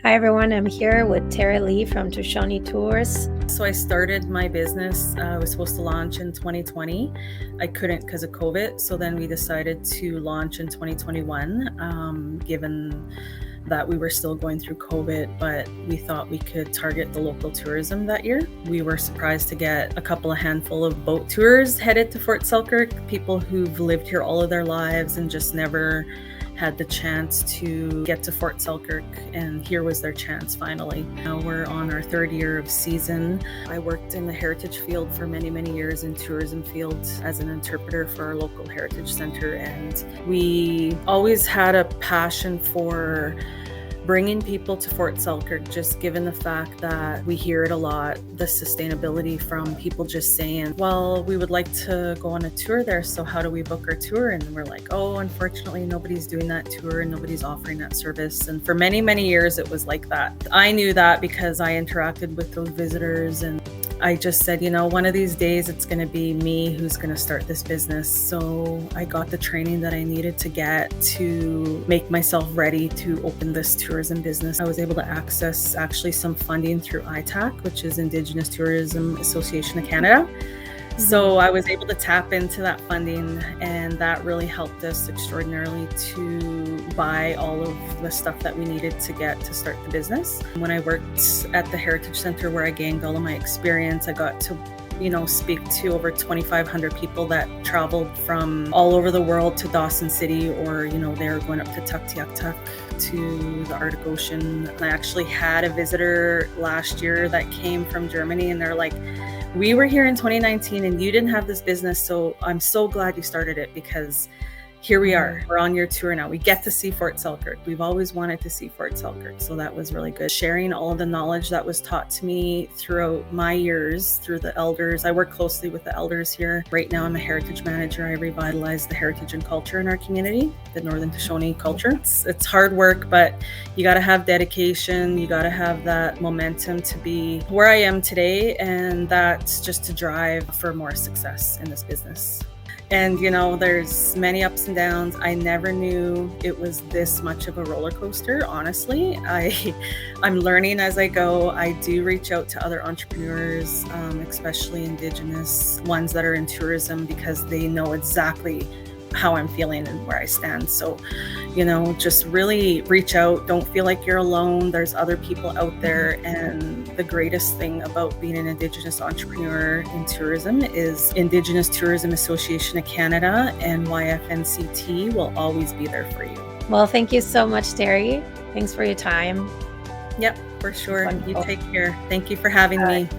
Hi everyone, I'm here with Teri-Lee from Tutchone Tours. So I started my business. I was supposed to launch in 2020. I couldn't because of COVID. So then we decided to launch in 2021, given that we were still going through COVID, but we thought we could target the local tourism that year. We were surprised to get a handful of boat tours headed to Fort Selkirk, people who've lived here all of their lives and just never had the chance to get to Fort Selkirk, and here was their chance finally. Now we're on our third year of season. I worked in the heritage field for many, many years in tourism field as an interpreter for our local heritage center, and we always had a passion for bringing people to Fort Selkirk, just given the fact that we hear it a lot, the sustainability from people just saying, well, we would like to go on a tour there, so how do we book our tour? And we're like, oh, unfortunately, nobody's doing that tour and nobody's offering that service. And for many, many years, it was like that. I knew that because I interacted with those visitors, and I just said, one of these days it's going to be me who's going to start this business. So I got the training that I needed to get to make myself ready to open this tourism business. I was able to access actually some funding through ITAC, which is Indigenous-owned Association of Canada. So I was able to tap into that funding, and that really helped us extraordinarily to buy all of the stuff that we needed to get to start the business. When I worked at the Heritage Center where I gained all of my experience, I got to speak to over 2,500 people that traveled from all over the world to Dawson City, or, they were going up to Tuktoyaktuk, to the Arctic Ocean. And I actually had a visitor last year that came from Germany, and they're like, we were here in 2019 and you didn't have this business, so I'm so glad you started it, because here we are. We're on your tour now. We get to see Fort Selkirk. We've always wanted to see Fort Selkirk, so that was really good. Sharing all of the knowledge that was taught to me throughout my years through the elders. I work closely with the elders here. Right now I'm a heritage manager. I revitalize the heritage and culture in our community, the Northern Tutchone culture. It's hard work, but you got to have dedication. You got to have that momentum to be where I am today, and that's just to drive for more success in this business. And, there's many ups and downs. I never knew it was this much of a roller coaster, honestly. I'm learning as I go. I do reach out to other entrepreneurs, especially Indigenous ones that are in tourism, because they know exactly how I'm feeling and where I stand. So, just really reach out. Don't feel like you're alone. There's other people out there. And the greatest thing about being an Indigenous entrepreneur in tourism is Indigenous Tourism Association of Canada and YFNCT will always be there for you. Well, thank you so much, Teri. Thanks for your time. Yep, for sure. Wonderful. You take care. Thank you for having me.